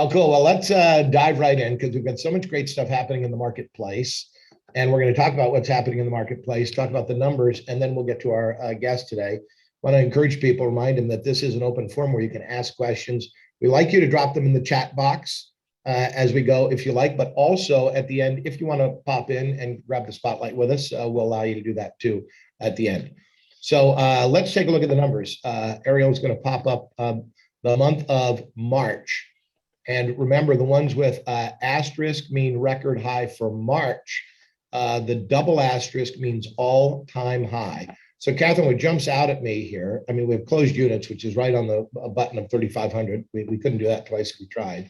Well, cool. Well, let's dive right in because we've got so much great stuff happening in the marketplace. And we're going to talk about what's happening in the marketplace, talk about the numbers, and then we'll get to our guest today. I want to encourage people, remind them that this is an open forum where you can ask questions. We like you to drop them in the chat box as we go, if you like, but also at the end, if you want to pop in and grab the spotlight with us, we'll allow you to do that too at the end. So let's take a look at the numbers. Ariel is going to pop up the month of March. And remember, the ones with asterisk mean record high for March. The double asterisk means all-time high. So Kathrin, what jumps out at me here, I mean, we have closed units, which is right on the button of 3,500. We couldn't do that twice. We tried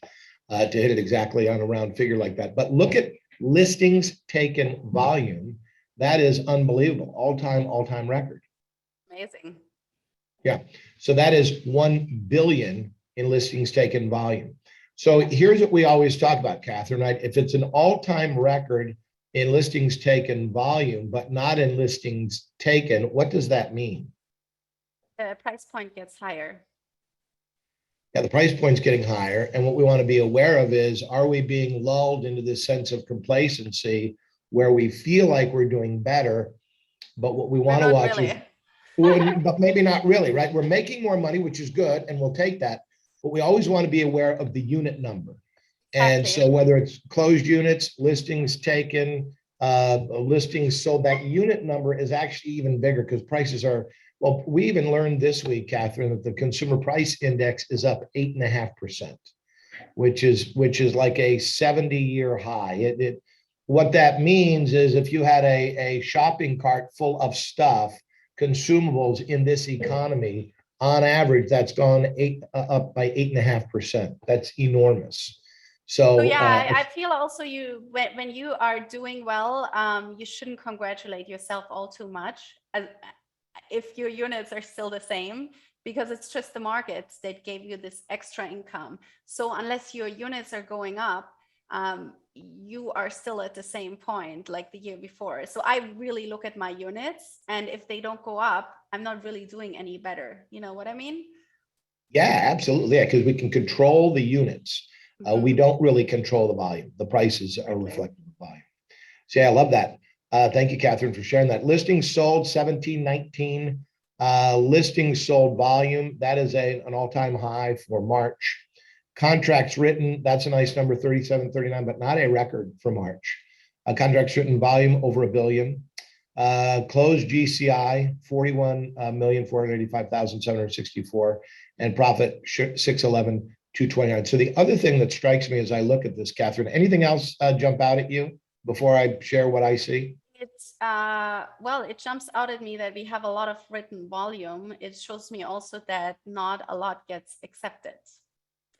to hit it exactly on a round figure like that. But look at listings taken volume. That is unbelievable. All-time record. Amazing. Yeah. So that is 1 billion in listings taken volume. So here's what we always talk about, Kathrin, right? If it's an all-time record in listings taken volume, but not in listings taken, what does that mean? The price point gets higher. Yeah, the price point's getting higher. And what we want to be aware of is, are we being lulled into this sense of complacency where we feel like we're doing better, but what we want to watch really. is, but maybe not really, right? We're making more money, which is good, and we'll take that. But we always want to be aware of the unit number. And so whether it's closed units, listings taken, listings sold, that unit number is actually even bigger because prices are, well, we even learned this week, Kathrin, that the consumer price index is up 8.5%, which is like a 70-year high. What that means is if you had a shopping cart full of stuff, consumables in this economy, on average, that's gone up by 8.5%. That's enormous. So yeah, I feel also when you are doing well, you shouldn't congratulate yourself all too much if your units are still the same, because it's just the markets that gave you this extra income. So unless your units are going up, you are still at the same point like the year before. So I really look at my units, and if they don't go up, I'm not really doing any better. You know what I mean? Yeah, absolutely. Yeah, because we can control the units. We don't really control the volume. The prices are reflective of volume. So yeah, I love that. Thank you, Kathrin, for sharing that. Listings sold 1719. Listings sold volume, that is an all-time high for March. Contracts written, that's a nice number, 3739, but not a record for March. Contracts written volume over 1 billion. Closed GCI 41,485,764, and profit 611,229. So the other thing that strikes me as I look at this, Kathrin, anything else jump out at you before I share what I see? It's well, it jumps out at me that we have a lot of written volume. It shows me also that not a lot gets accepted.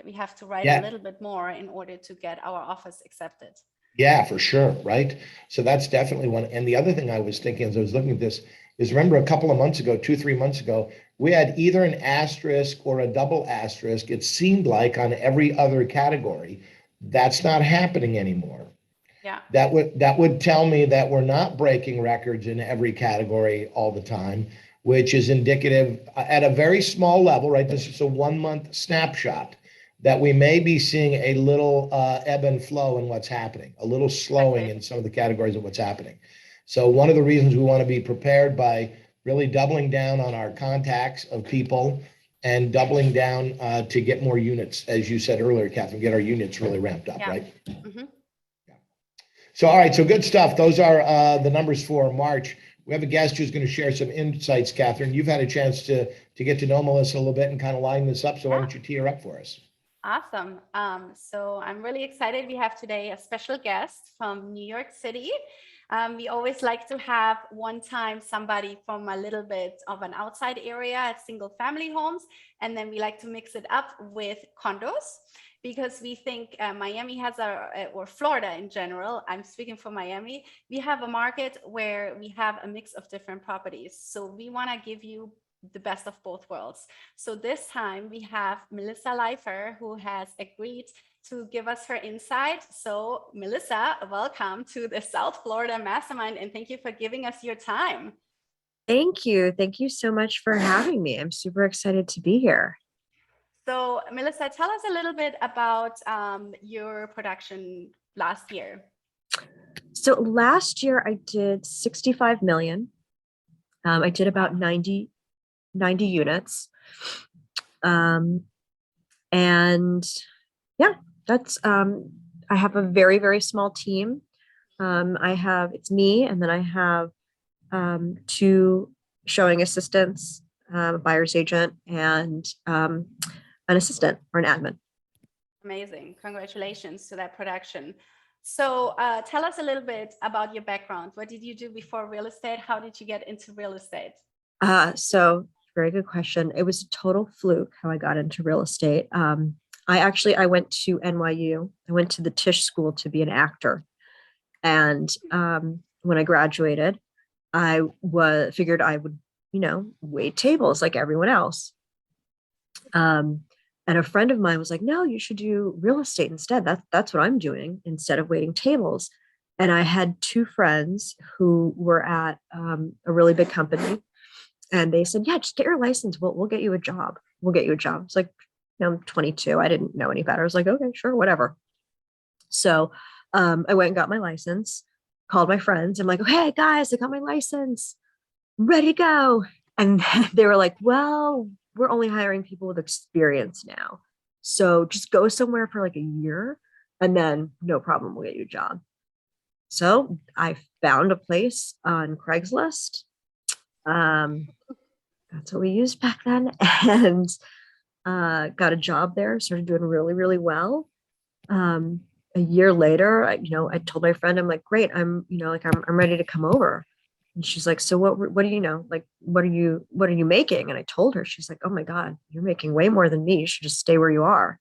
We have to write a little bit more in order to get our offers accepted. Yeah, for sure. Right. So that's definitely one. And the other thing I was thinking as I was looking at this is, remember a couple of months ago, 2-3 months ago, we had either an asterisk or a double asterisk. It seemed like on every other category. That's not happening anymore. Yeah. That would tell me that we're not breaking records in every category all the time, which is indicative at a very small level, right? This is a 1-month snapshot, that we may be seeing a little ebb and flow in what's happening, a little slowing in some of the categories of what's happening. So one of the reasons we want to be prepared by really doubling down on our contacts of people and doubling down to get more units, as you said earlier, Kathrin, get our units really ramped up, right? Mm-hmm. Yeah. So, all right, so good stuff. Those are the numbers for March. We have a guest who's going to share some insights, Kathrin. You've had a chance to get to know Melissa a little bit and kind of line this up. So why don't you tee her up for us? Awesome. So I'm really excited. We have today a special guest from New York City. We always like to have one time somebody from a little bit of an outside area at single family homes. And then we like to mix it up with condos, because we think Miami has or Florida in general, I'm speaking for Miami, we have a market where we have a mix of different properties. So we want to give you the best of both worlds. So this time we have Melissa Leifer, who has agreed to give us her insight. So Melissa, welcome to the South Florida Mastermind, and thank you for giving us your time. Thank you. Thank you so much for having me. I'm super excited to be here. So, Melissa, tell us a little bit about your production last year. So last year I did 65 million. I did about 90 units. And yeah, that's, I have a very, very small team. It's me, and then I have two showing assistants, a buyer's agent, and an assistant or an admin. Amazing. Congratulations to that production. So tell us a little bit about your background. What did you do before real estate? How did you get into real estate? So very good question. It was a total fluke how I got into real estate. I went to NYU. I went to the Tisch School to be an actor. And when I graduated, I figured I would, wait tables like everyone else. And a friend of mine was like, no, you should do real estate instead. That's what I'm doing instead of waiting tables. And I had two friends who were at a really big company. And they said, yeah, just get your license. We'll get you a job. We'll get you a job. It's like, I'm 22. I didn't know any better. I was like, okay, sure, whatever. So I went and got my license, called my friends. I'm like, okay, guys, I got my license. I'm ready to go. And they were like, well, we're only hiring people with experience now. So just go somewhere for like a year and then no problem, we'll get you a job. So I found a place on Craigslist. That's what we used back then. And got a job there, started doing really, really well. A year later, I told my friend, I'm like, great, I'm ready to come over. And she's like, so what do you know? Like, what are you making? And I told her, she's like, oh my God, you're making way more than me. You should just stay where you are.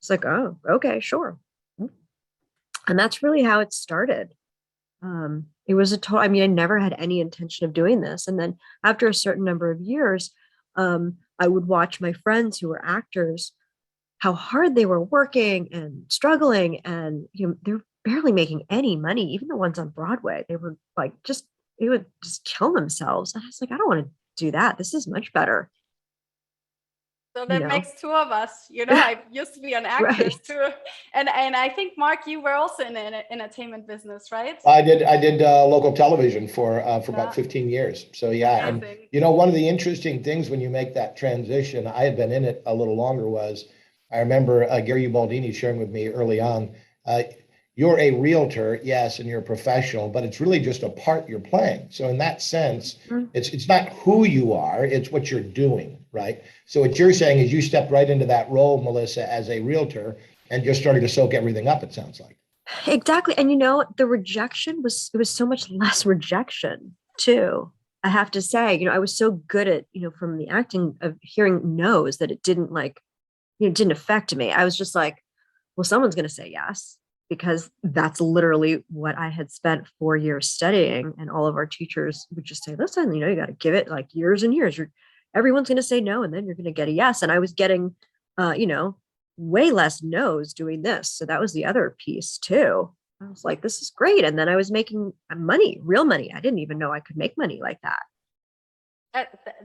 It's like, oh, okay, sure. And that's really how it started. It was I never had any intention of doing this. And then after a certain number of years, I would watch my friends who were actors, how hard they were working and struggling, and they're barely making any money. Even the ones on Broadway, they were like they would just kill themselves. And I was like, I don't want to do that. This is much better. So that makes two of us. I used to be an actress Right. too, and I think Mark, you were also in an entertainment business, right? I did local television for about 15 years. So yeah, Amazing. and one of the interesting things when you make that transition, I had been in it a little longer, was I remember Gary Ubaldini sharing with me early on, you're a realtor, yes, and you're a professional, but it's really just a part you're playing. So in that sense, it's not who you are, it's what you're doing, right? So what you're saying is you stepped right into that role, Melissa, as a realtor, and just started to soak everything up, it sounds like. Exactly. And the rejection was so much less rejection too. I have to say, I was so good at, from the acting of hearing no's that it didn't didn't affect me. I was just like, well, someone's going to say yes, because that's literally what I had spent 4 years studying. And all of our teachers would just say, listen, you got to give it like years and years. Everyone's going to say no, and then you're going to get a yes. And I was getting, way less no's doing this. So that was the other piece too. I was like, this is great. And then I was making money, real money. I didn't even know I could make money like that.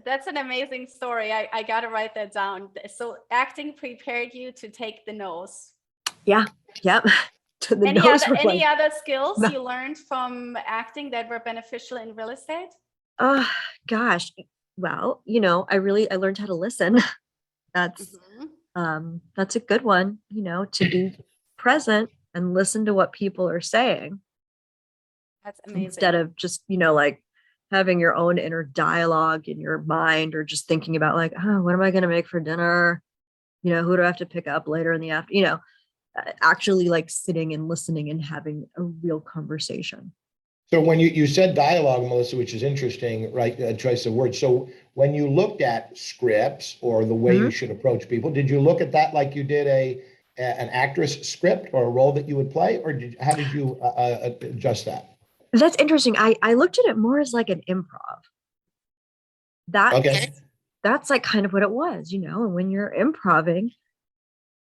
That's an amazing story. I got to write that down. So acting prepared you to take the no's. Yeah. Yep. Any other skills you learned from acting that were beneficial in real estate? Gosh. Well, I learned how to listen. That's a good one, to be present and listen to what people are saying. That's amazing. Instead of just, like having your own inner dialogue in your mind, or just thinking about like, oh, what am I going to make for dinner? Who do I have to pick up later in the afternoon? Actually like sitting and listening and having a real conversation. So when you said dialogue, Melissa, which is interesting, right? Choice of words. So when you looked at scripts or the way you should approach people, did you look at that like you did an actress script or a role that you would play, or how did you adjust that? That's interesting. I looked at it more as like an improv. That's like kind of what it was, and when you're improving,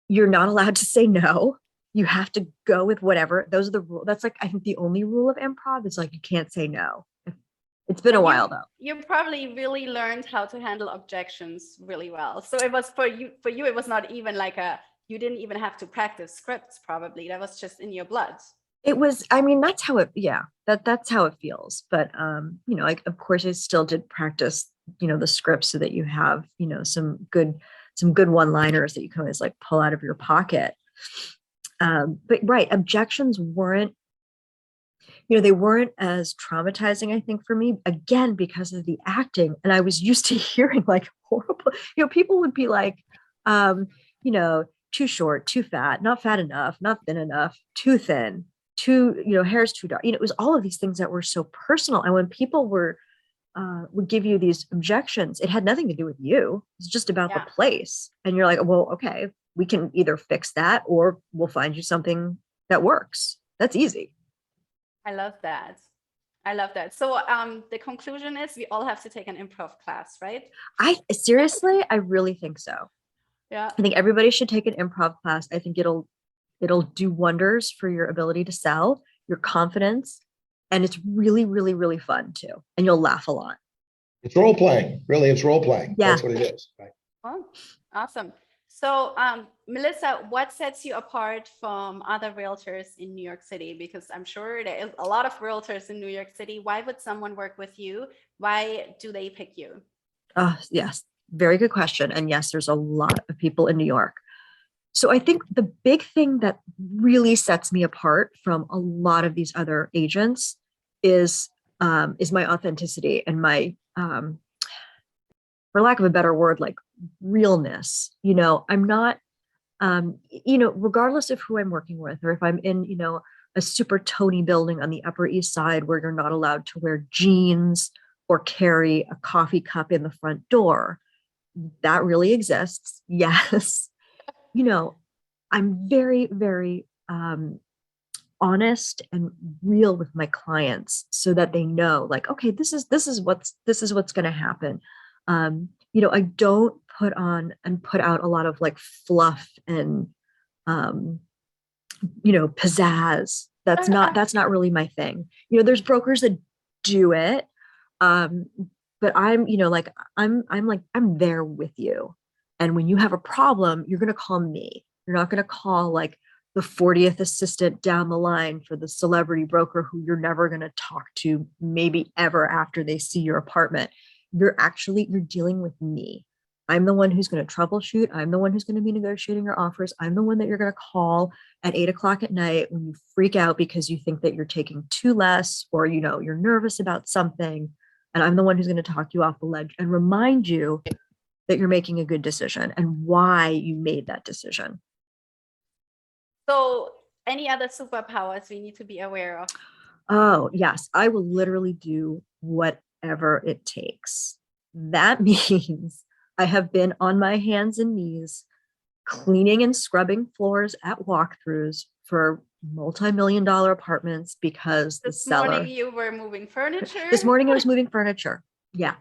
you're not allowed to say no. You have to go with whatever. Those are the rules. That's like, I think the only rule of improv is like, you can't say no. It's been a But while though. you probably really learned how to handle objections really well. So it was for you, it was not even like you didn't even have to practice scripts probably. That was just in your blood. It was, I mean, that's how it, yeah, that's how it feels. But, like, of course I still did practice, the scripts so that you have, some good one-liners that you can always like pull out of your pocket. But right, objections weren't, they weren't as traumatizing, I think, for me, again, because of the acting. And I was used to hearing like horrible, people would be like, too short, too fat, not fat enough, not thin enough, too thin, too, hair's too dark. It was all of these things that were so personal. And when people would give you these objections, it had nothing to do with you. It's just about the place. And you're like, well, okay, we can either fix that or we'll find you something that works. That's easy. I love that. I love that. So the conclusion is we all have to take an improv class, right? I really think so. Yeah. I think everybody should take an improv class. I think it'll do wonders for your ability to sell, your confidence, and it's really, really, really fun too. And you'll laugh a lot. It's role playing. Really, it's role playing. Yeah. That's what it is. Right. Oh, awesome. So, Melissa, what sets you apart from other realtors in New York City? Because I'm sure there is a lot of realtors in New York City. Why would someone work with you? Why do they pick you? Yes, very good question. And yes, there's a lot of people in New York. So I think the big thing that really sets me apart from a lot of these other agents is my authenticity and my, for lack of a better word, like realness. I'm not, regardless of who I'm working with, or if I'm in, a super Tony building on the Upper East Side where you're not allowed to wear jeans or carry a coffee cup in the front door. That really exists. Yes. I'm very, very honest and real with my clients so that they know, like, okay, this is what's going to happen. I don't put out a lot of like fluff and pizzazz. That's not really my thing. There's brokers that do it. But I'm there with you. And when you have a problem, you're going to call me. You're not going to call like the 40th assistant down the line for the celebrity broker who you're never going to talk to maybe ever after they see your apartment. You're dealing with me. I'm the one who's going to troubleshoot. I'm the one who's going to be negotiating your offers. I'm the one that you're going to call at 8:00 at night when you freak out because you think that you're taking too less, or, you're nervous about something. And I'm the one who's going to talk you off the ledge and remind you that you're making a good decision and why you made that decision. So, any other superpowers we need to be aware of? Oh, yes. I will literally do whatever it takes. That means I have been on my hands and knees cleaning and scrubbing floors at walkthroughs for multi-million-dollar apartments because the seller. This morning you were moving furniture? This morning I was moving furniture. Yeah.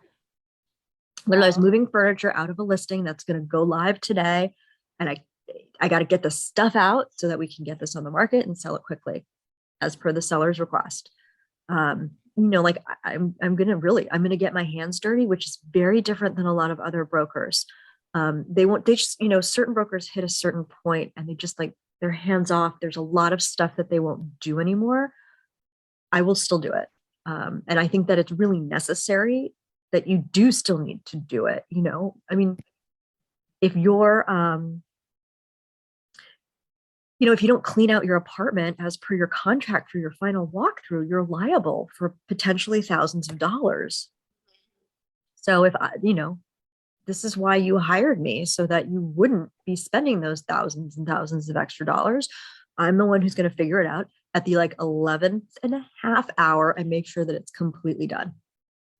Literally, I was moving furniture out of a listing that's going to go live today. And I got to get the stuff out so that we can get this on the market and sell it quickly as per the seller's request. I'm going to get my hands dirty, which is very different than a lot of other brokers. Certain brokers hit a certain point and they just like, they're hands off. There's a lot of stuff that they won't do anymore. I will still do it. And I think that it's really necessary that you do still need to do it. If you're, if you don't clean out your apartment as per your contract for your final walkthrough, you're liable for potentially thousands of dollars. So this is why you hired me, so that you wouldn't be spending those thousands and thousands of extra dollars. I'm the one who's going to figure it out at the 11th and a half hour and make sure that it's completely done.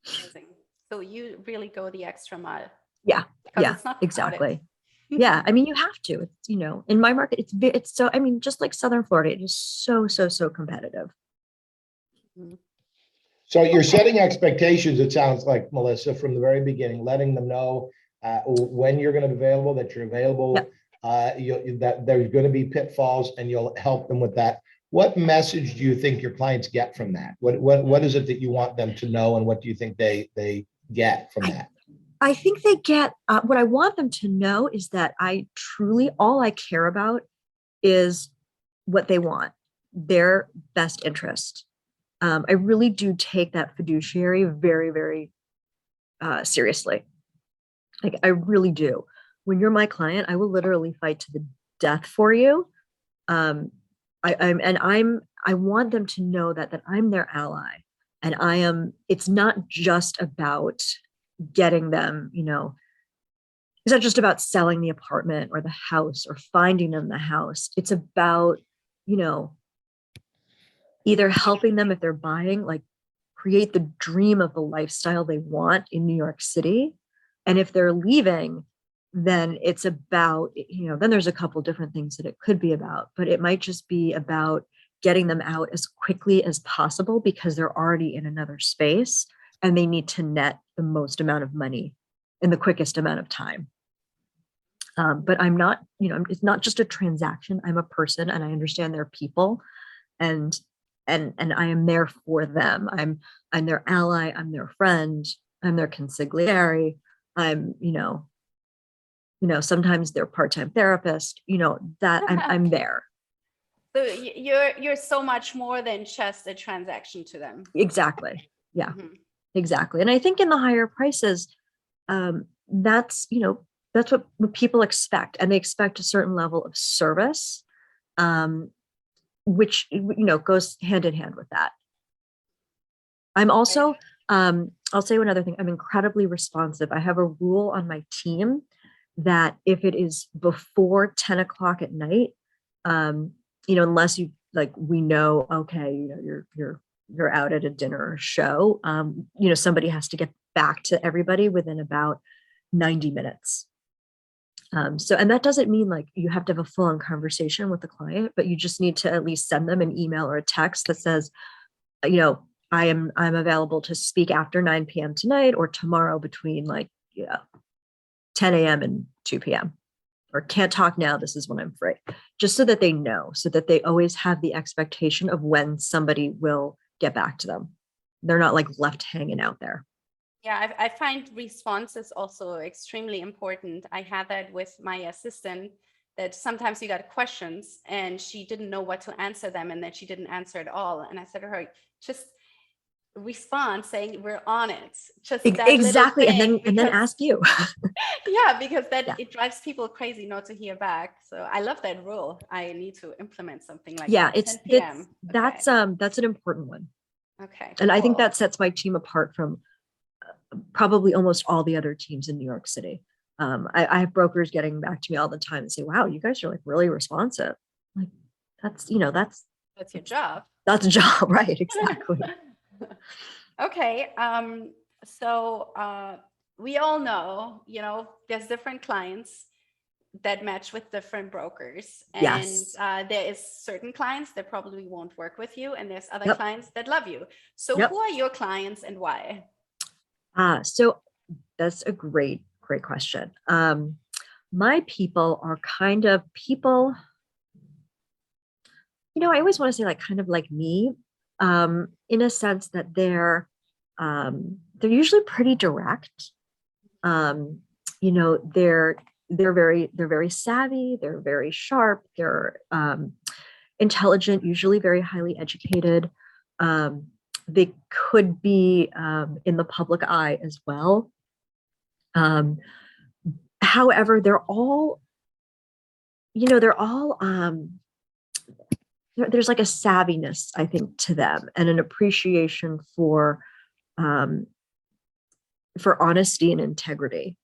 Amazing. So you really go the extra mile. Yeah. Yeah, exactly. Yeah. You have to, it's, in my market, it's so, just like Southern Florida, it is so, so, so competitive. So you're setting expectations, it sounds like, Melissa, from the very beginning, letting them know when you're going to be available, that you're available, that there's going to be pitfalls, and you'll help them with that. What message do you think your clients get from that? What is it that you want them to know, and what do you think they get from that? I think they get what I want them to know is that I truly, all I care about is what they want, their best interest. I really do take that fiduciary very, very seriously. Like I really do. When you're my client, I will literally fight to the death for you. Um, I want them to know that I'm their ally, and it's not just about getting them, it's not just about selling the apartment or the house or finding them the house. It's about, you know, either helping them if they're buying, like create the dream of the lifestyle they want in New York City. And if they're leaving, then it's about, then there's a couple different things that it could be about, but it might just be about getting them out as quickly as possible because they're already in another space and they need to net the most amount of money in the quickest amount of time. But I'm not, it's not just a transaction. I'm a person and I understand they're people, and I am there for them. I'm their ally. I'm their friend. I'm their consigliere. I'm, sometimes they're part-time therapist, that I'm there. So you're so much more than just a transaction to them. Exactly. Yeah, exactly. And I think in the higher prices, that's what people expect, and they expect a certain level of service, which goes hand in hand with that. I'm also I'll say one other thing. I'm incredibly responsive. I have a rule on my team that if it is before 10 o'clock at night, unless we know, okay, you're out at a dinner or show, somebody has to get back to everybody within about 90 minutes. And that doesn't mean like you have to have a full-on conversation with the client, but you just need to at least send them an email or a text that says, I'm available to speak after 9 p.m. tonight or tomorrow between 10 a.m. and 2 p.m. or can't talk now. This is when I'm free, just so that they know, so that they always have the expectation of when somebody will get back to them. They're not like left hanging out there. Yeah, I find response is also extremely important. I had that with my assistant, that sometimes you got questions and she didn't know what to answer them, and then she didn't answer at all. And I said to her, just respond saying we're on it. Just that exactly, and then ask you. Yeah, because it drives people crazy not to hear back. So I love that rule. I need to implement something like that. It's 10 p.m. That's an important one. Okay, and cool. I think that sets my team apart from probably almost all the other teams in New York City. I have brokers getting back to me all the time and say, wow, you guys are like really responsive. Like that's your job. That's a job, right? Exactly. Okay. So we all know, there's different clients that match with different brokers. And yes. There is certain clients that probably won't work with you, and there's other clients that love you. So who are your clients and why? So that's a great question. My people are kind of people, I always want to say like kind of like me, in a sense that they're usually pretty direct. They're very savvy, they're very sharp, they're intelligent, usually very highly educated. They could be in the public eye as well. However, there's like a savviness, I think, to them, and an appreciation for honesty and integrity.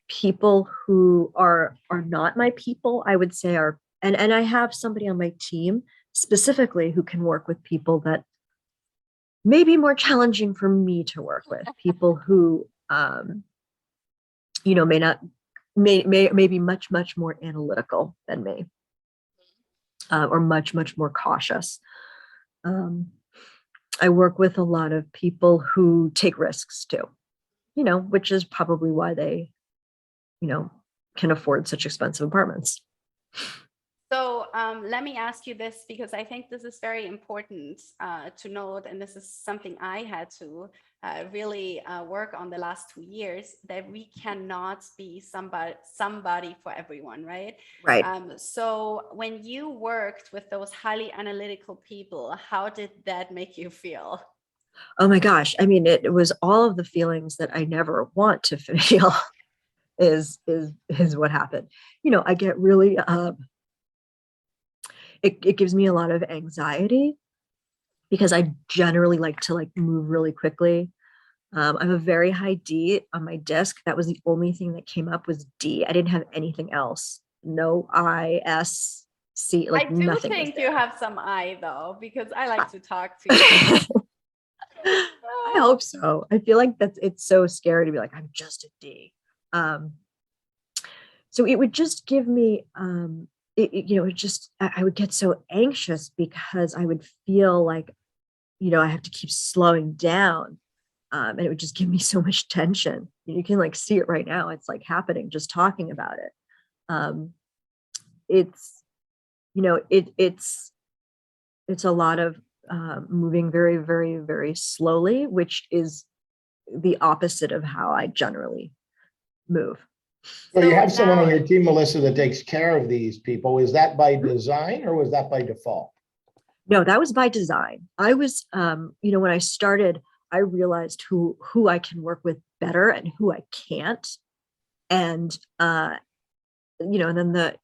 People who are not my people, I would say and I have somebody on my team specifically who can work with people that may be more challenging for me to work with. People who, may be much more analytical than me, or much more cautious. I work with a lot of people who take risks too, which is probably why they, can afford such expensive apartments. So let me ask you this, because I think this is very important to note, and this is something I had to really work on the last 2 years, that we cannot be somebody for everyone, right? Right. So when you worked with those highly analytical people, how did that make you feel? Oh my gosh. I mean, it was all of the feelings that I never want to feel is what happened. I get really it gives me a lot of anxiety because I generally like to move really quickly. I'm a very high D on my disc. That was the only thing that came up was D. I didn't have anything else. No I, S, C, I do nothing was think you there. have some eye though, because I like to talk to you. I hope so. I feel like it's so scary to be like, I'm just a D. So it would just give me, I would get so anxious because I would feel like, I have to keep slowing down. And it would just give me so much tension. You can see it right now. It's happening, just talking about it. It's, it's a lot of moving very, very, very slowly, which is the opposite of how I generally move. So you have someone on now- your team, Melissa, that takes care of these people. Is that by design or was that by default? No, that was by design. I was, when I started, I realized who I can work with better and who I can't. And, and then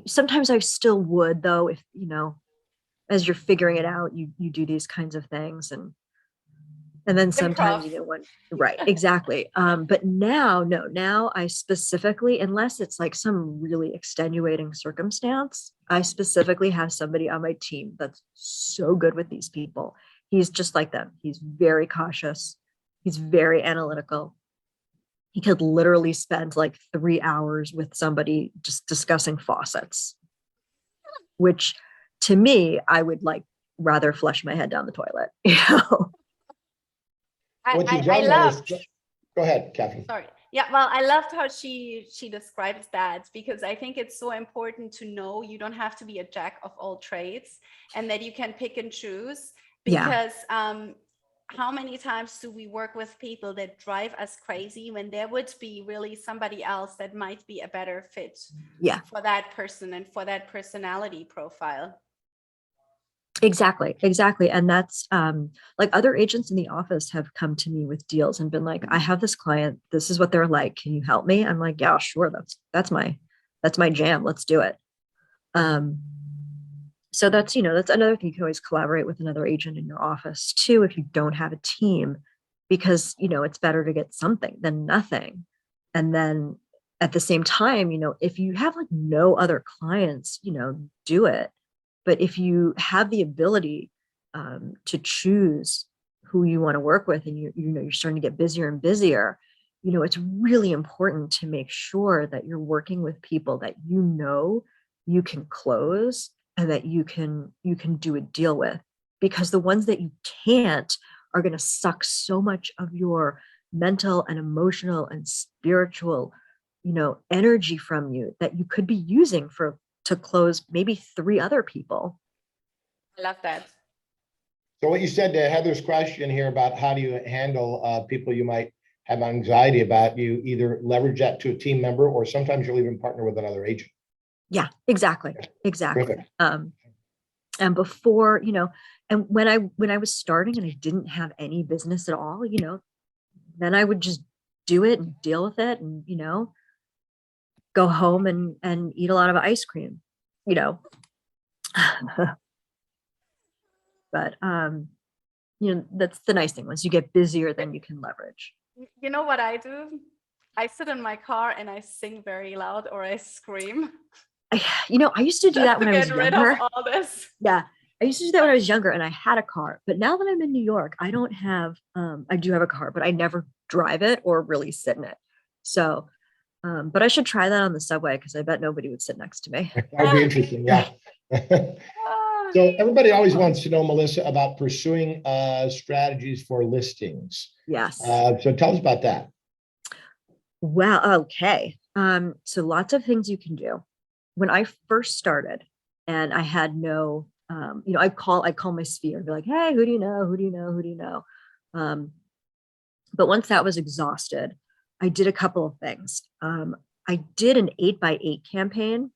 sometimes I still would though, if, as you're figuring it out, you do these kinds of things and then sometimes, Improv. right, exactly. But now I specifically, unless it's some really extenuating circumstance, I specifically have somebody on my team that's so good with these people. He's just like them. He's very cautious. He's very analytical. He could literally spend 3 hours with somebody just discussing faucets, which to me, I would rather flush my head down the toilet, What you've I done loved. Go ahead, Kathrin. Sorry. Yeah, well, I loved how she describes that, because I think it's so important to know you don't have to be a jack of all trades and that you can pick and choose, because how many times do we work with people that drive us crazy when there would be really somebody else that might be a better fit for that person and for that personality profile? Exactly. And that's other agents in the office have come to me with deals and been like, I have this client, this is what they're like, can you help me? I'm like, yeah, sure, that's my jam, let's do it. So that's another thing. You can always collaborate with another agent in your office too if you don't have a team, because it's better to get something than nothing. And then at the same time, if you have no other clients, do it. But if you have the ability to choose who you want to work with, and you're starting to get busier and busier, it's really important to make sure that you're working with people that you can close and that you can do a deal with, because the ones that you can't are going to suck so much of your mental and emotional and spiritual energy from you that you could be using to close maybe 3 other people. I love that. So what you said to Heather's question here about how do you handle people you might have anxiety about, you either leverage that to a team member or sometimes you'll even partner with another agent. Yeah, exactly. Terrific. And before, and when I was starting and I didn't have any business at all, then I would just do it and deal with it and, go home and eat a lot of ice cream, but that's the nice thing. Once you get busier, then you can leverage. You know what I do? I sit in my car and I sing very loud or I scream. I used to do that when I was rid younger. of all this. Yeah, I used to do that when I was younger and I had a car. But now that I'm in New York, I don't have, I do have a car, but I never drive it or really sit in it. So, but I should try that on the subway because I bet nobody would sit next to me. That'd be interesting. Yeah. So everybody always wants to know, Melissa, about pursuing strategies for listings. Yes. So tell us about that. Well, okay. So lots of things you can do. When I first started, And I had no, I'd call my sphere and be like, hey, who do you know? Who do you know? Who do you know? But once that was exhausted, I did a couple of things. I did an 8x8 campaign.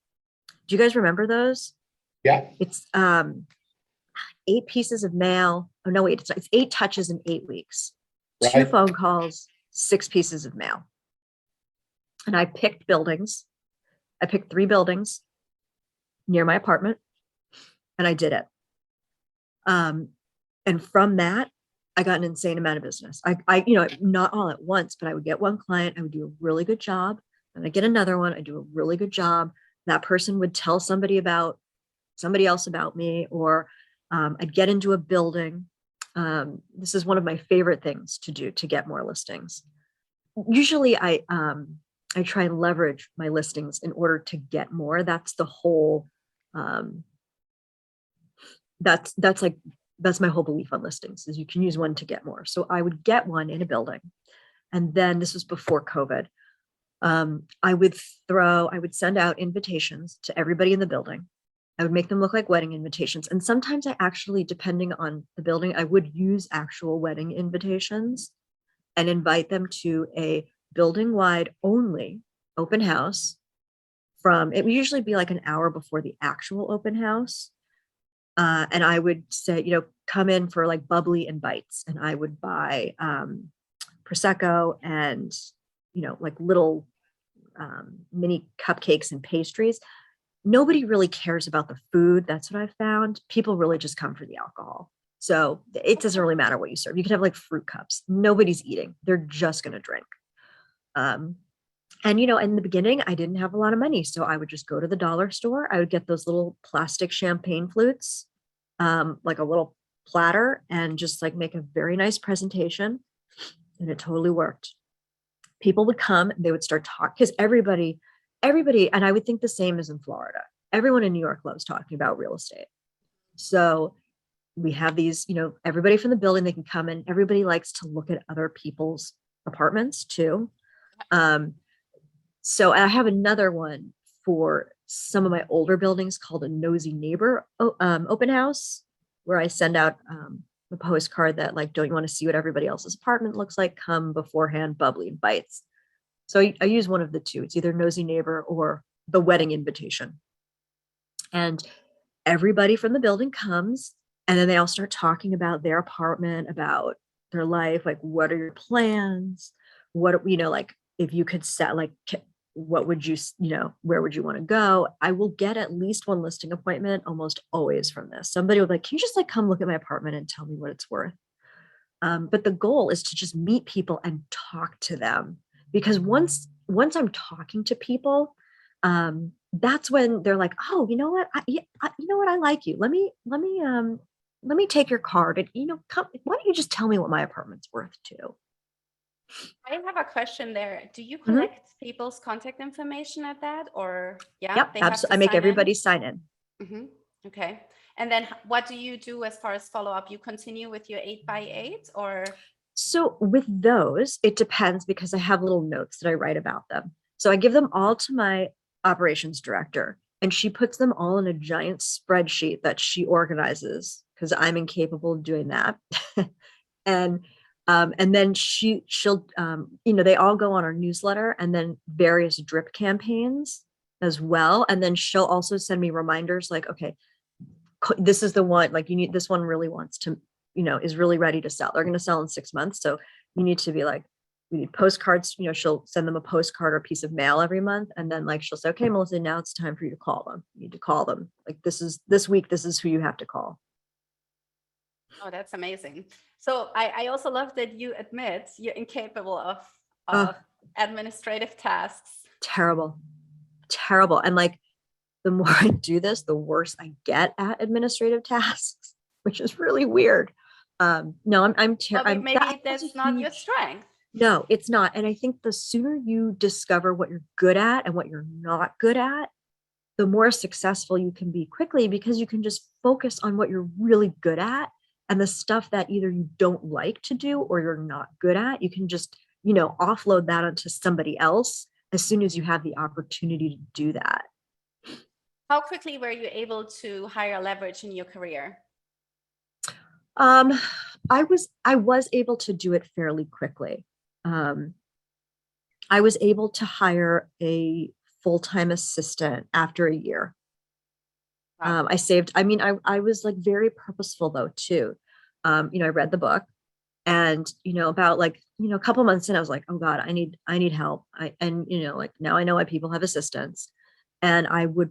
Do you guys remember those? Yeah. It's 8 pieces of mail. Oh no, wait, it's 8 touches in 8 weeks. 2 Right. phone calls, 6 pieces of mail. And I picked buildings. I picked 3 buildings near my apartment, and I did it. And from that, I got an insane amount of business. Not all at once, but I would get one client, I would do a really good job, and I get another one, I do a really good job. That person would tell somebody else about me, or I'd get into a building. This is one of my favorite things to do to get more listings. Usually I try and leverage my listings in order to get more. That's the whole, that's my whole belief on listings, is you can use one to get more. So I would get one in a building. And then this was before COVID. I would send out invitations to everybody in the building. I would make them look like wedding invitations. And sometimes I actually, depending on the building, I would use actual wedding invitations and invite them to a building-wide only open house. It would usually be like an hour before the actual open house. And I would say, come in for like bubbly and bites. And I would buy Prosecco and, like little mini cupcakes and pastries. Nobody really cares about the food. That's what I've found. People really just come for the alcohol. So it doesn't really matter what you serve. You could have like fruit cups. Nobody's eating. They're just going to drink. And, in the beginning, I didn't have a lot of money. So I would just go to the dollar store. I would get those little plastic champagne flutes, like a little platter, and just like make a very nice presentation. And it totally worked. People would come, they would start talking, because everybody, and I would think the same as in Florida. Everyone in New York loves talking about real estate. So we have these, everybody from the building, they can come in. Everybody likes to look at other people's apartments too. So I have another one for some of my older buildings called a nosy neighbor open house, where I send out a postcard that like, don't you want to see what everybody else's apartment looks like? Come beforehand, bubbly and bites. So I use one of the two. It's either nosy neighbor or the wedding invitation. And everybody from the building comes, and then they all start talking about their apartment, about their life. Like, what are your plans? What, like, if you could set, like, what would you, where would you want to go? I will get at least one listing appointment almost always from this. Somebody would like, can you just like come look at my apartment and tell me what it's worth? But the goal is to just meet people and talk to them, because once I'm talking to people, that's when they're like, oh, you know what, I like you. Let me take your card and come. Why don't you just tell me what my apartment's worth too? I have a question there. Do you Mhm. collect people's contact information at that, or Yep, they have absolutely. to I make sign in? everybody sign in. Mhm. Okay. And then what do you do as far as follow up? You continue with your 8x8, or? So with those, it depends, because I have little notes that I write about them. So I give them all to my operations director, and she puts them all in a giant spreadsheet that she organizes, because I'm incapable of doing that. And then she'll they all go on our newsletter, and then various drip campaigns as well. And then she'll also send me reminders like, okay, this is the one, like, you need this one, really wants to, is really ready to sell. They're going to sell in 6 months. So you need to be like, we need postcards, she'll send them a postcard or piece of mail every month. And then like, she'll say, okay, Melissa, now it's time for you to call them. You need to call them. Like, this week, this is who you have to call. Oh, that's amazing. So I also love that you admit you're incapable of administrative tasks. Terrible. And like, the more I do this, the worse I get at administrative tasks, which is really weird. No, Maybe that's not your strength. No, it's not. And I think the sooner you discover what you're good at and what you're not good at, the more successful you can be quickly, because you can just focus on what you're really good at, and the stuff that either you don't like to do or you're not good at, you can just, offload that onto somebody else as soon as you have the opportunity to do that. How quickly were you able to hire leverage in your career? I was able to do it fairly quickly. I was able to hire a full-time assistant after a year. Wow. I was like very purposeful though too. I read the book and, about like, a couple months in, I was like, oh God, I need help. Like now I know why people have assistants. And I would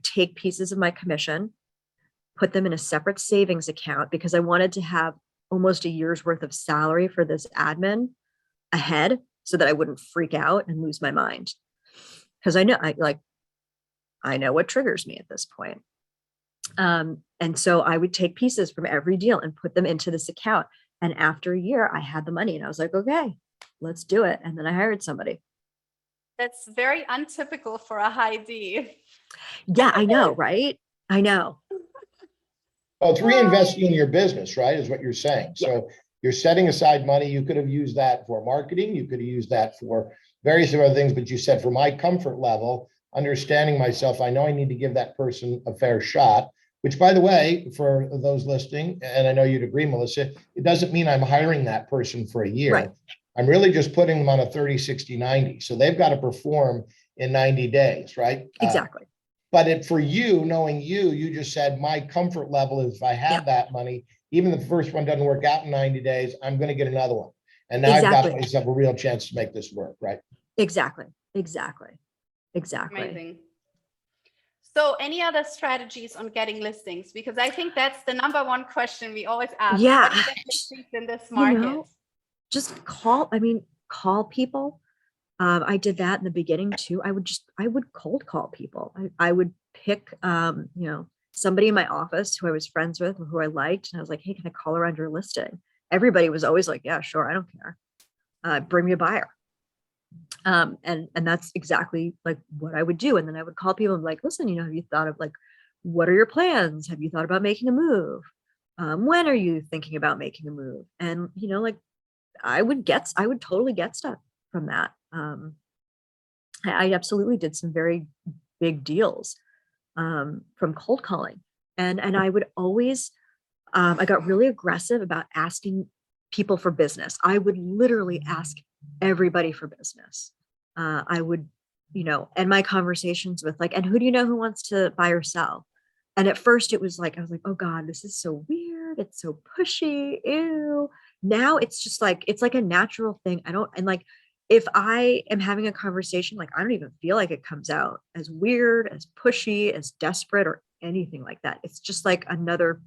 take pieces of my commission, put them in a separate savings account because I wanted to have almost a year's worth of salary for this admin ahead so that I wouldn't freak out and lose my mind. Because I know what triggers me at this point. And so I would take pieces from every deal and put them into this account. And after a year, I had the money and I was like, okay, let's do it. And then I hired somebody. That's very untypical for a high D. Yeah, I know, right? I know. Well, it's reinvesting in your business, right? Is what you're saying. Yeah. So you're setting aside money. You could have used that for marketing. You could have used that for various other things. But you said, for my comfort level, understanding myself, I know I need to give that person a fair shot. Which, by the way, for those listening, and I know you'd agree, Melissa, it doesn't mean I'm hiring that person for a year. Right. I'm really just putting them on a 30, 60, 90. So they've got to perform in 90 days, right? Exactly. But for you, knowing you just said my comfort level is if I have that money, even if the first one doesn't work out in 90 days, I'm going to get another one. And now I've got myself a real chance to make this work, right? Exactly. Amazing. So any other strategies on getting listings? Because I think that's the number one question we always ask. Yeah. How do you get listings in this market? Just call people. I did that in the beginning too. I would cold call people. I would pick, somebody in my office who I was friends with or who I liked. And I was like, hey, can I call around your listing? Everybody was always like, yeah, sure. I don't care. Bring me a buyer. And that's exactly like what I would do. And then I would call people and like, listen, have you thought of like, what are your plans? Have you thought about making a move? When are you thinking about making a move? And, I would totally get stuff from that. I absolutely did some very big deals from cold calling. And I would always, I got really aggressive about asking people for business. I would literally ask everybody for business. I would, and my conversations with like, and who do you know who wants to buy or sell? And at first it was like, I was like, oh God, this is so weird. It's so pushy. Ew. Now it's just like, it's like a natural thing. If I am having a conversation, like, I don't even feel like it comes out as weird, as pushy, as desperate, or anything like that. It's just like another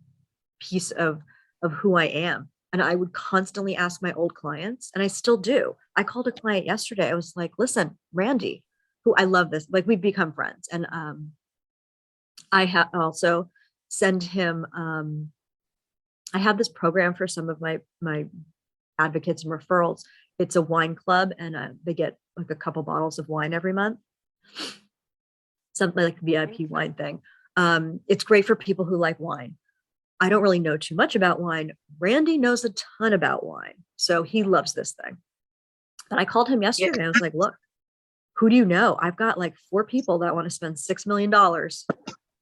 piece of who I am. And I would constantly ask my old clients, and I still do. I called a client yesterday. I was like, listen, Randy, who I love this, like we've become friends. And I also send him, I have this program for some of my advocates and referrals. It's a wine club, and they get like a couple bottles of wine every month, something like VIP wine thing. It's great for people who like wine. I don't really know too much about wine. Randy knows a ton about wine, so he loves this thing. But I called him yesterday. I was like, look, who do you know? I've got like 4 people that want to spend $6 million on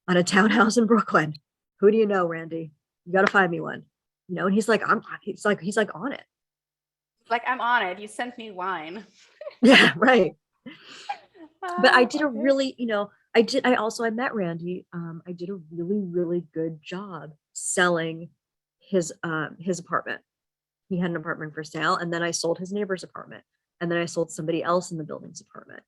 a townhouse in Brooklyn. Who do you know, Randy? You got to find me one. And he's like, he's like on it. Like, I'm on it. You sent me wine. Yeah, right. But I did a really, I met Randy. I did a really, really good job selling his apartment. He had an apartment for sale, and then I sold his neighbor's apartment, and then I sold somebody else in the building's apartment.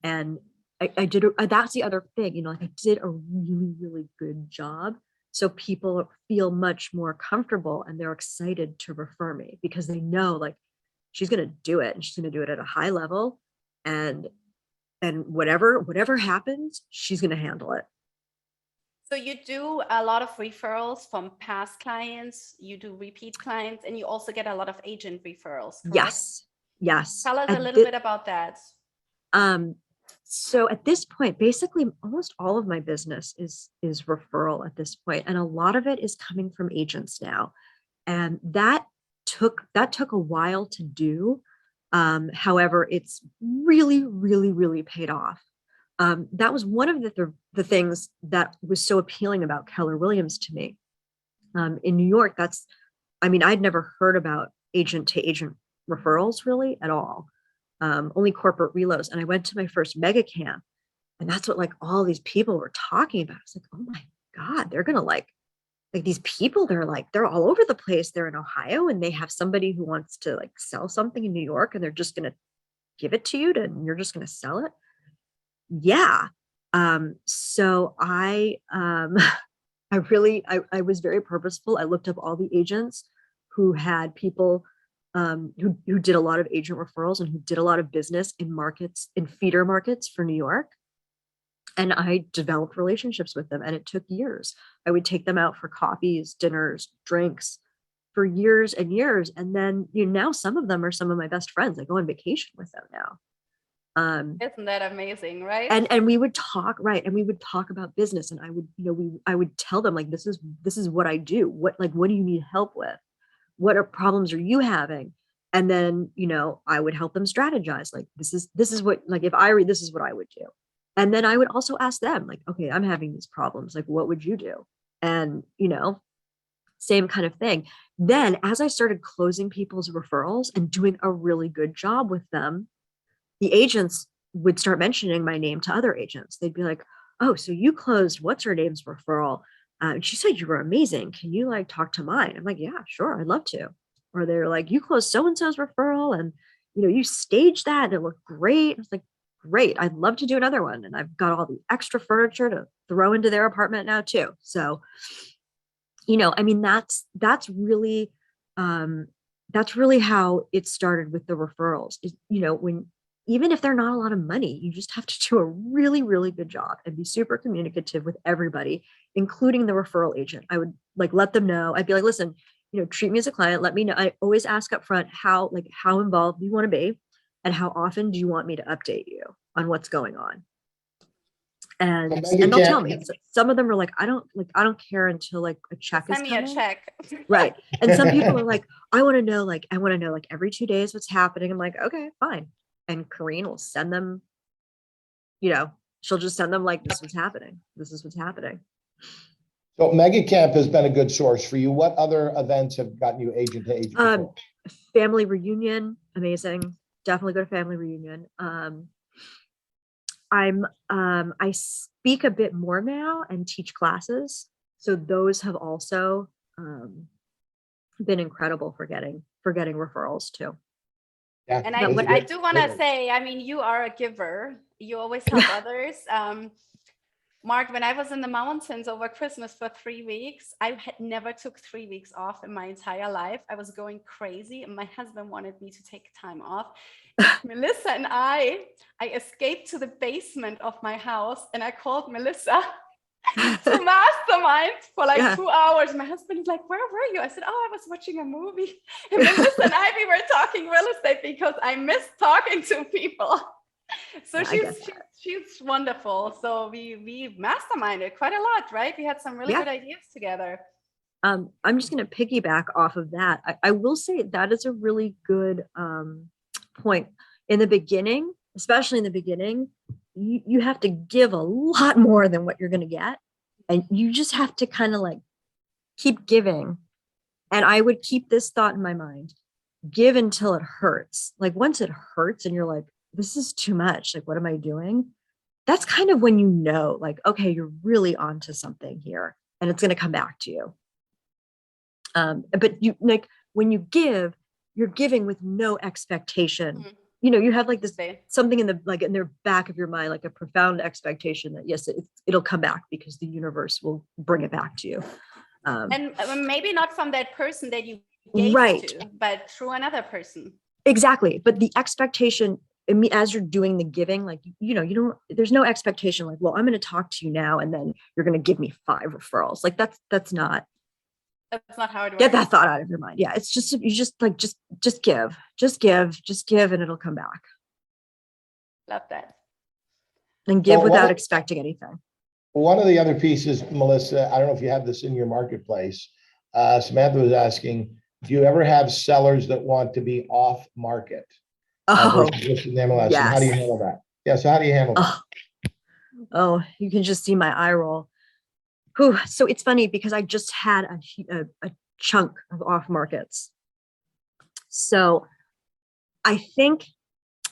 And I did, that's the other thing, I did a really, really good job. So people feel much more comfortable and they're excited to refer me because they know like she's going to do it, and she's going to do it at a high level, and whatever happens, she's going to handle it. So you do a lot of referrals from past clients, you do repeat clients, and you also get a lot of agent referrals, correct? Yes. Tell us a little bit about that. So at this point, basically almost all of my business is referral at this point, and a lot of it is coming from agents now. And that took a while to do. However, it's really, really, really paid off. that was one of the things that was so appealing about Keller Williams to me. In New York, I'd never heard about agent to agent referrals really at all. Only corporate relos. And I went to my first mega camp, and that's what like all these people were talking about. It's like, oh my God, they're gonna like these people, they're all over the place. They're in Ohio and they have somebody who wants to like sell something in New York, and they're just gonna give it to you and you're just gonna sell it. Yeah. So I was very purposeful. I looked up all the agents who had people who did a lot of agent referrals and who did a lot of business in markets, in feeder markets for New York. And I developed relationships with them, and it took years. I would take them out for coffees, dinners, drinks for years and years. And then, now some of them are some of my best friends. I go on vacation with them now. Isn't that amazing, right? And we would talk, right? And we would talk about business, and I would tell them like, this is what I do. What do you need help with? What problems are you having? And then, I would help them strategize. Like, this is what, like, if I read, this is what I would do. And then I would also ask them like, okay, I'm having these problems. Like, what would you do? And, same kind of thing. Then as I started closing people's referrals and doing a really good job with them, the agents would start mentioning my name to other agents. They'd be like, oh, so you closed what's her name's referral. And she said you were amazing. Can you like talk to mine? I'm like, yeah, sure. I'd love to. Or they're like, you closed so-and-so's referral and, you staged that and it looked great. I was like, great. I'd love to do another one. And I've got all the extra furniture to throw into their apartment now too. So, that's really how it started with the referrals is, even if they're not a lot of money, you just have to do a really, really good job and be super communicative with everybody, including the referral agent. I would like let them know. I'd be like, listen, treat me as a client. Let me know. I always ask up front how involved do you want to be and how often do you want me to update you on what's going on? And they'll tell me. Some of them are like, I don't care until like a check is coming. Send me a check. Right. And some people are like, I want to know like every 2 days what's happening. I'm like, okay, fine. And Kathrin will send them, she'll just send them like, this is what's happening. So Mega Camp has been a good source for you. What other events have gotten you agent to agent? Family reunion, amazing. Definitely go to family reunion. I speak a bit more now and teach classes. So those have also been incredible for getting referrals too. Yeah, and I do want to say, you are a giver. You always help others. Mark, when I was in the mountains over Christmas for 3 weeks, I had never took 3 weeks off in my entire life. I was going crazy and my husband wanted me to take time off. Melissa and I escaped to the basement of my house and I called Melissa to Mastermind for 2 hours. My husband is like, where were you? I said, I was watching a movie. And Melissa and I, we were talking real estate because I miss talking to people. So she's wonderful. So we masterminded quite a lot, right? We had some really good ideas together. I'm just going to piggyback off of that. I will say that is a really good point. In the beginning, especially in the beginning, you have to give a lot more than what you're going to get. And you just have to kind of like keep giving. And I would keep this thought in my mind, give until it hurts. Like once it hurts and you're like, this is too much. Like, what am I doing? That's kind of when like, okay, you're really onto something here and it's going to come back to you. But you like when you give, you're giving with no expectation. Mm-hmm. You have like this something in their back of your mind, like a profound expectation that yes, it'll come back because the universe will bring it back to you. And maybe not from that person that you gave to, but through another person. Exactly. But the expectation as you're doing the giving, like, there's no expectation like, well, I'm going to talk to you now and then you're going to give me 5 referrals. Like that's not how it works. Get that thought out of your mind. Yeah. It's just, you just give and it'll come back. Love that. And give without expecting anything. One of the other pieces, Melissa, I don't know if you have this in your marketplace. Samantha was asking, do you ever have sellers that want to be off market? Oh, yes. How do you handle that? Yeah. So how do you handle that? Oh, you can just see my eye roll. Whew. So it's funny because I just had a chunk of off markets. So I think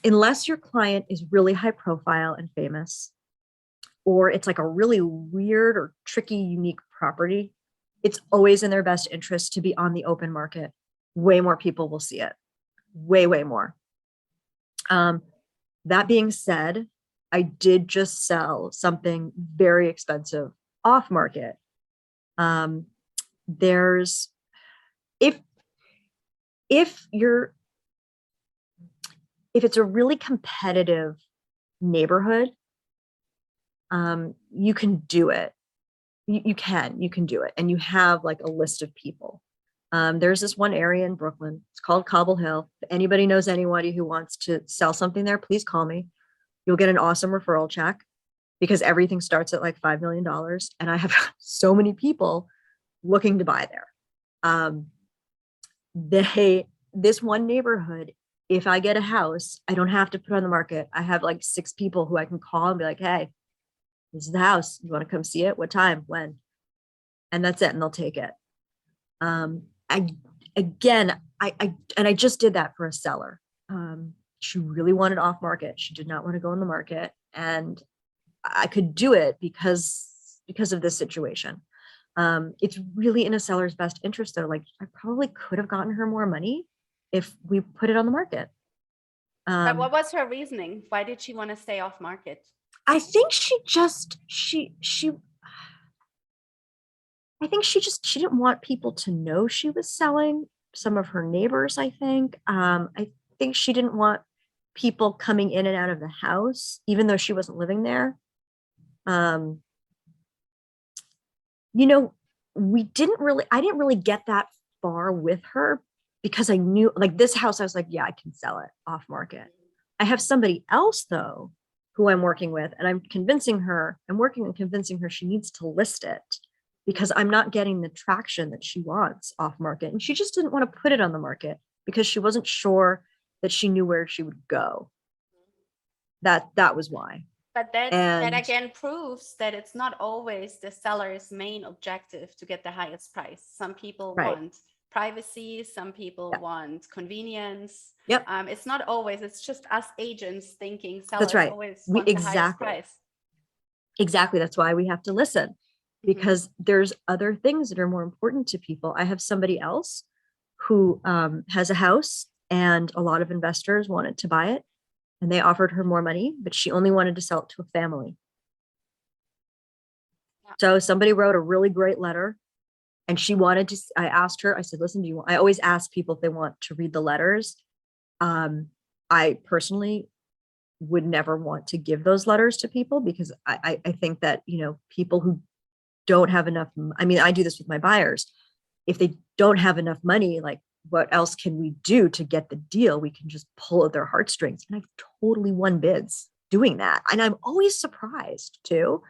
unless your client is really high profile and famous, or it's like a really weird or tricky, unique property, it's always in their best interest to be on the open market. Way more people will see it. Way, way more. That being said, I did just sell something very expensive off market. There's if you're if it's a really competitive neighborhood, you can do it. You can do it, and you have like a list of people. There's this one area in Brooklyn. It's called Cobble Hill. If anybody knows anybody who wants to sell something there, please call me. You'll get an awesome referral check because everything starts at like $5 million. And I have so many people looking to buy there. This one neighborhood, if I get a house, I don't have to put on the market. I have like 6 people who I can call and be like, hey, this is the house. You want to come see it? What time? When? And that's it. And they'll take it. I just did that for a seller. She really wanted off market. She did not want to go on the market, and I could do it because of this situation. It's really in a seller's best interest though. Like I probably could have gotten her more money if we put it on the market. But what was her reasoning? Why did she want to stay off market? I think she didn't want people to know she was selling. Some of her neighbors, I think. I think she didn't want people coming in and out of the house, even though she wasn't living there. You know, I didn't really get that far with her because I knew like this house, I was like, yeah, I can sell it off market. I have somebody else though, who I'm working with, and I'm working on convincing her she needs to list it because I'm not getting the traction that she wants off market. And she just didn't want to put it on the market because she wasn't sure that she knew where she would go. That was why. But that again proves that it's not always the seller's main objective to get the highest price. Some people want privacy, some people want convenience. Yep. It's not always, it's just us agents thinking sellers always want the highest price. Exactly. That's why we have to listen, because there's other things that are more important to people. I have somebody else who has a house and a lot of investors wanted to buy it. And they offered her more money, but she only wanted to sell it to a family. Yeah. So somebody wrote a really great letter and she wanted to, I asked her, I said, listen, I always ask people if they want to read the letters. I personally would never want to give those letters to people because I think that, people who don't have enough, I do this with my buyers. If they don't have enough money, like, what else can we do to get the deal? We can just pull at their heartstrings. And I've totally won bids doing that. And I'm always surprised too.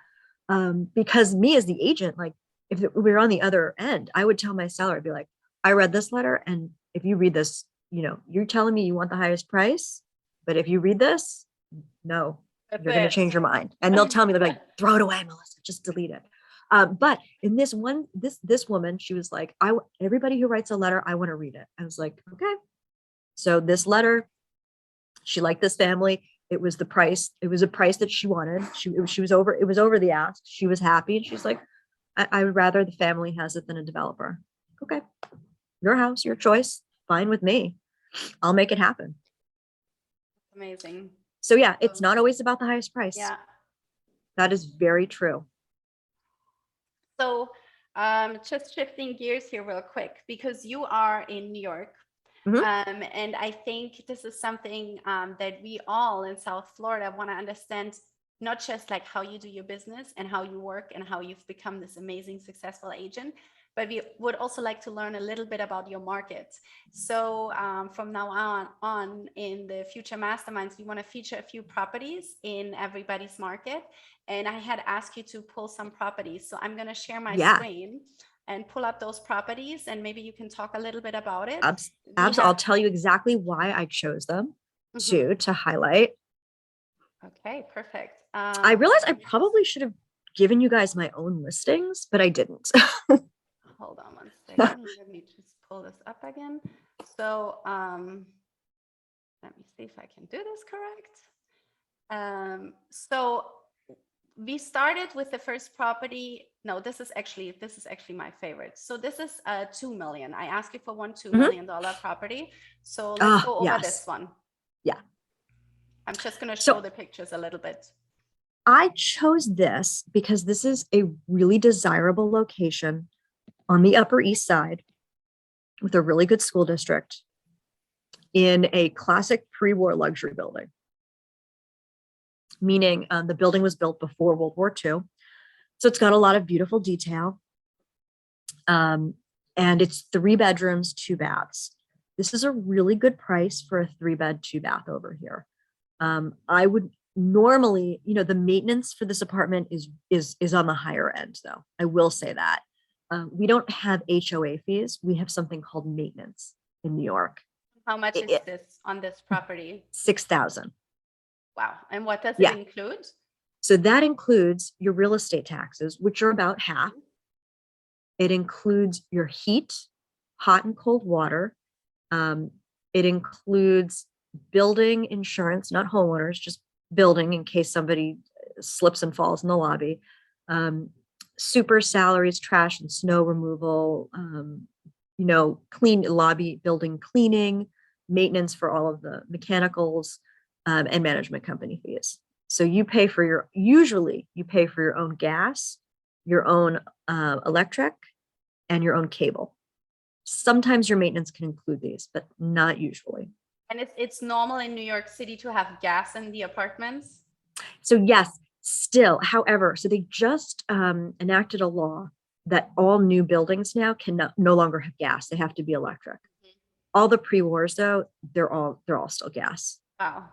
Because me as the agent, like if we were on the other end, I would tell my seller, I'd be like, I read this letter. And if you read this, you're telling me you want the highest price, but if you read this, no, you're going to change your mind. And they'll tell me, they're like, throw it away, Melissa, just delete it. But in this woman, she was like, everybody who writes a letter, I want to read it. I was like, okay. So this letter, she liked this family. It was the price. It was a price that she wanted. It was over the ask. She was happy. And she's like, I would rather the family has it than a developer. Okay. Your house, your choice. Fine with me. I'll make it happen. Amazing. So yeah, it's not always about the highest price. Yeah. That is very true. So just shifting gears here real quick, because you are in New York. And I think this is something that we all in South Florida want to understand, not just like how you do your business and how you work and how you've become this amazing, successful agent, but we would also like to learn a little bit about your market. So from now on in the future masterminds, we want to feature a few properties in everybody's market. And I had asked you to pull some properties. So I'm going to share my screen and pull up those properties, and maybe you can talk a little bit about it. I'll tell you exactly why I chose them to highlight. Okay, perfect. I realized I probably should have given you guys my own listings, but I didn't. Hold on one second. Let me just pull this up again. So let me see if I can do this correct. So we started with the first property. No, this is actually my favorite. So this is 2 million. I asked you for one $2 million property. So let's go over this one. Yeah. I'm just going to show the pictures a little bit. I chose this because this is a really desirable location on the Upper East Side with a really good school district in a classic pre-war luxury building. Meaning the building was built before World War II. So it's got a lot of beautiful detail. And it's 3 bedrooms, 2 baths. This is a really good price for a 3-bed, 2-bath over here. I would normally, the maintenance for this apartment is on the higher end, though. I will say that. We don't have HOA fees. We have something called maintenance in New York. How much is this on this property? $6,000. Wow. And what does it include? So that includes your real estate taxes, which are about half. It includes your heat, hot and cold water. It includes building insurance, not homeowners, just building in case somebody slips and falls in the lobby. Super salaries, trash and snow removal, clean lobby, building cleaning, maintenance for all of the mechanicals, and management company fees. So you pay for usually you pay for your own gas, your own electric, and your own cable. Sometimes your maintenance can include these, but not usually. And it's normal in New York City to have gas in the apartments? So yes, still, however, so they just enacted a law that all new buildings now can no longer have gas. They have to be electric. All the pre-wars, though, they're all still gas. Wow.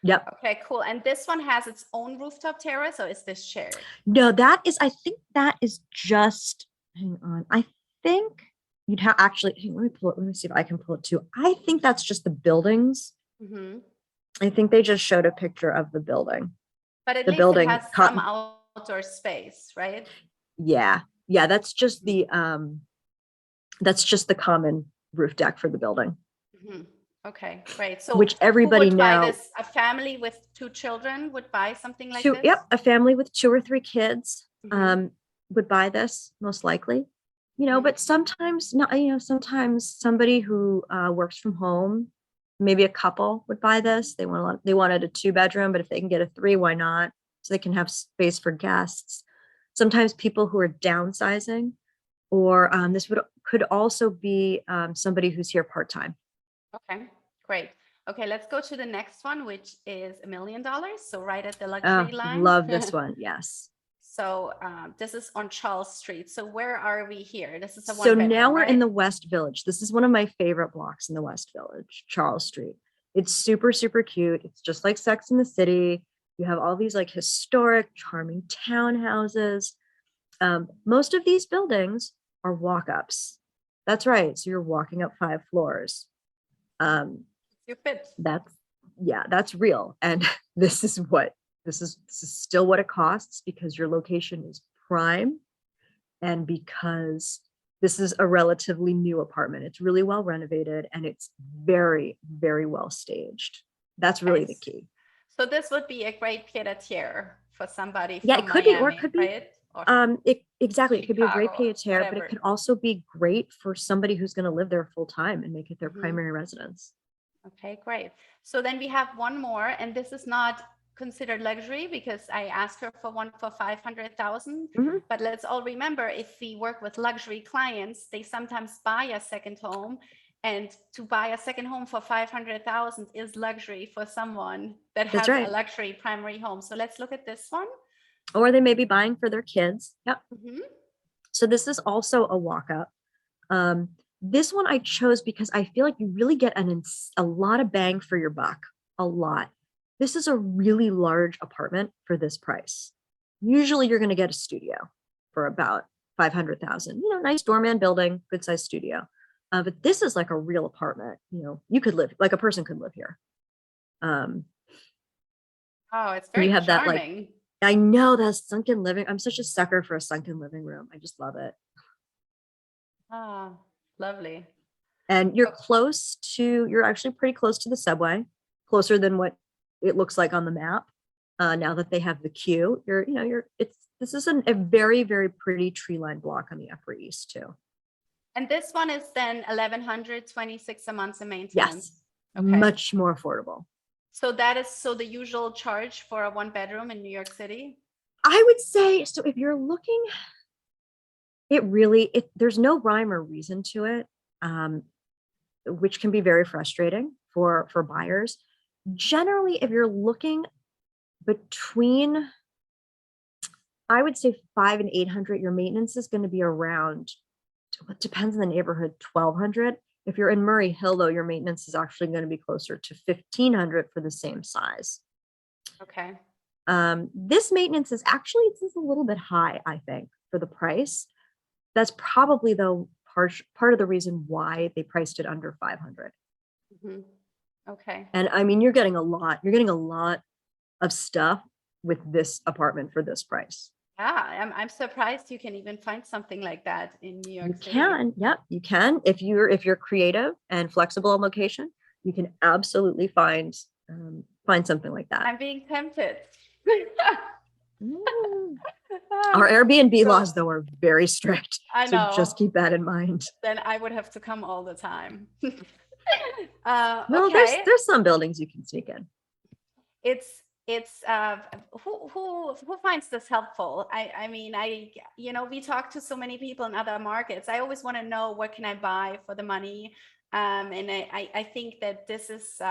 Yep. Okay, cool. And this one has its own rooftop terrace, or is this shared? No, I think that is just, hang on. I think you'd have actually, let me pull it. Let me see if I can pull it too. I think that's just the buildings. Mm-hmm. I think they just showed a picture of the building. But at the least building it has some outdoor space, right? Yeah. Yeah. That's just the common roof deck for the building. Mm-hmm. Okay, great. So which everybody who would now buy this? A family with 2 children would buy something like this? Yep, a family with 2 or 3 kids would buy this most likely. But sometimes not. Sometimes somebody who works from home, maybe a couple would buy this. They wanted a 2-bedroom, but if they can get a 3, why not? So they can have space for guests. Sometimes people who are downsizing, or this could also be somebody who's here part-time. Okay, great. Okay, let's go to the next one, which is $1 million. So right at the luxury line. Love this one. Yes. So this is on Charles Street. So where are we here? This is a So one-bedroom, now we're right? in the West Village. This is one of my favorite blocks in the West Village, Charles Street. It's super, super cute. It's just like Sex and the City. You have all these like historic, charming townhouses. Most of these buildings are walk-ups. That's right. So you're walking up 5 floors. Stupid. That's real. And this is still what it costs because your location is prime and because this is a relatively new apartment. It's really well renovated and it's very, very well staged. That's really the key. So this would be a great pied-à-terre for somebody Yeah, from it could Miami, be, or it could be, right? exactly. It could be a great Chicago, pied-à-terre, but it whatever. could also be great for somebody who's going to live there full time and make it their primary residence. Okay, great. So then we have one more, and this is not considered luxury because I asked her for one for 500,000. But let's all remember, if we work with luxury clients, they sometimes buy a second home, and to buy a second home for 500,000 is luxury for someone that has a luxury primary home. So let's look at this one. Or they may be buying for their kids. Yep. So this is also a walk-up. This one I chose because I feel like you really get a lot of bang for your buck. A lot. This is a really large apartment for this price. Usually you're going to get a studio for about 500,000. Nice doorman building, good sized studio. But this is like a real apartment. You could live, like a person could live here. Oh, it's And you very have that like, charming. I know that sunken living. I'm such a sucker for a sunken living room. I just love it. Ah, lovely. And you're actually pretty close to the subway, closer than what it looks like on the map. Now that they have the queue, this is a very, very pretty tree lined block on the Upper East too. And this one is then 1,126 a month in maintenance. Yes, Okay. much more affordable. So that is the usual charge for a 1-bedroom in New York City? I would say, so if you're looking, there's no rhyme or reason to it, which can be very frustrating for buyers. Generally, if you're looking between, I would say 500 and 800, your maintenance is going to be around, it depends on the neighborhood, 1,200. If you're in Murray Hill, though, your maintenance is actually going to be closer to 1,500 for the same size. Okay. This maintenance is actually, it's a little bit high, I think, for the price. That's probably, though, part of the reason why they priced it under 500. Mm-hmm. Okay. And I mean, you're getting a lot of stuff with this apartment for this price. Yeah, I'm surprised you can even find something like that in New York City. You can, yeah, you can. If you're creative and flexible on location, you can absolutely find something like that. I'm being tempted. Our Airbnb laws, though, are very strict. I know. So just keep that in mind. Then I would have to come all the time. No, okay. there's some buildings you can sneak in. It's who finds this helpful? I mean, we talk to so many people in other markets. I always want to know, what can I buy for the money? And I think that this is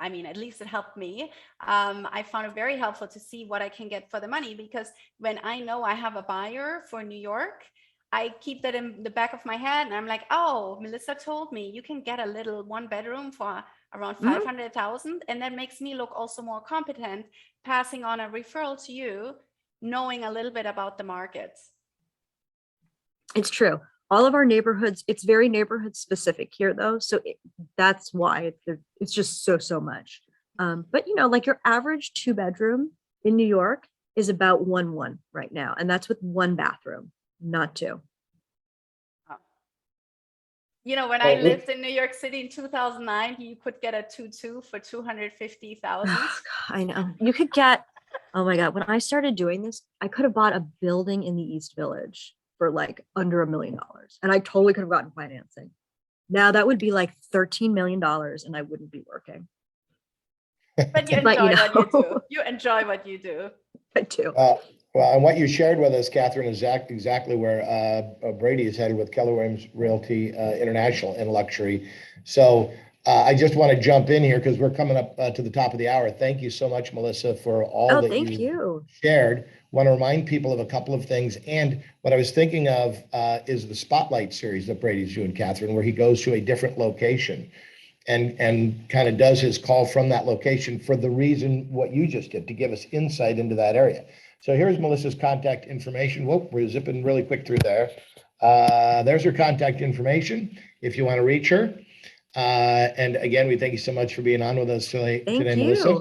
I mean, at least it helped me. I found it very helpful to see what I can get for the money, because when I know I have a buyer for New York, I keep that in the back of my head, and I'm like, oh, Melissa told me you can get a little 1-bedroom for around 500,000. And that makes me look also more competent, passing on a referral to you, knowing a little bit about the markets. Like, it's true. All of our neighborhoods, it's very neighborhood specific here, though. So that's why it's just so much. But like your average 2-bedroom in New York is about 1.1 right now. And that's with 1 bathroom, not 2. When I lived in New York City in 2009, you could get a 2.2 for 250,000. I know. You could get, oh my God, when I started doing this, I could have bought a building in the East Village for like under $1 million. And I totally could have gotten financing. Now that would be like $13 million and I wouldn't be working. But you enjoy what you do. You enjoy what you do. I do. Well, and what you shared with us, Kathrin, is exactly where Brady is headed with Keller Williams Realty International in luxury. So I just want to jump in here because we're coming up to the top of the hour. Thank you so much, Melissa, for all that you shared. Want to remind people of a couple of things. And what I was thinking of is the Spotlight series that Brady's doing, Kathrin, where he goes to a different location and kind of does his call from that location for the reason what you just did, to give us insight into that area. So here's Melissa's contact information. Whoop, we're zipping really quick through there. There's her contact information if you want to reach her. And again, we thank you so much for being on with us today, Melissa.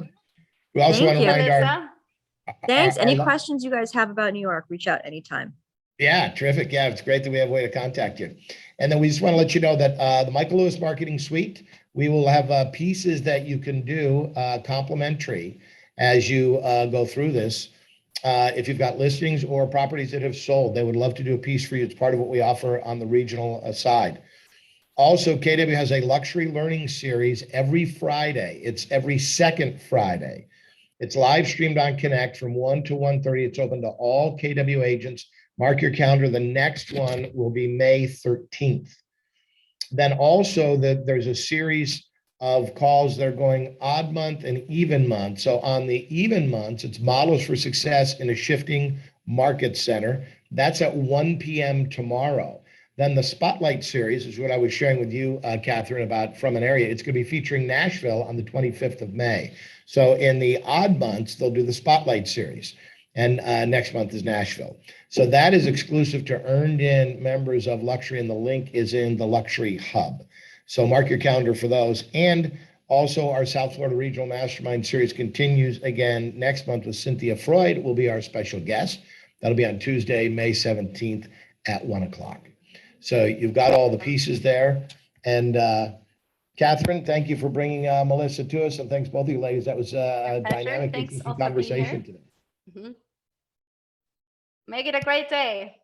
We also want to remind Thanks. Any questions you guys have about New York, reach out anytime. Yeah, terrific. Yeah, it's great that we have a way to contact you. And then we just want to let you know that the Michael Lewis Marketing Suite, we will have pieces that you can do complimentary as you go through this. If you've got listings or properties that have sold, they would love to do a piece for you. It's part of what we offer on the regional side. Also, KW has a luxury learning series every Friday. It's every second Friday. It's live streamed on Connect from 1 to 1:30. It's open to all KW agents. Mark your calendar. The next one will be May 13th. Then also there's a series of calls that are going odd month and even month. So on the even months, it's models for success in a shifting market center. That's at 1 p.m. tomorrow. Then the Spotlight series is what I was sharing with you, Kathrin, about from an area. It's going to be featuring Nashville on the 25th of May. So in the odd months, they'll do the Spotlight series. And next month is Nashville. So that is exclusive to earned in members of Luxury, and the link is in the Luxury Hub. So mark your calendar for those. And Also, our South Florida Regional Mastermind series continues again next month with Cynthia Freud will be our special guest. That'll be on Tuesday, May 17th at 1 o'clock. So you've got all the pieces there. And Kathrin, thank you for bringing Melissa to us. And thanks both of you ladies. That was a pleasure. dynamic, Thanks interesting all for being here. conversation today. Make it a great day.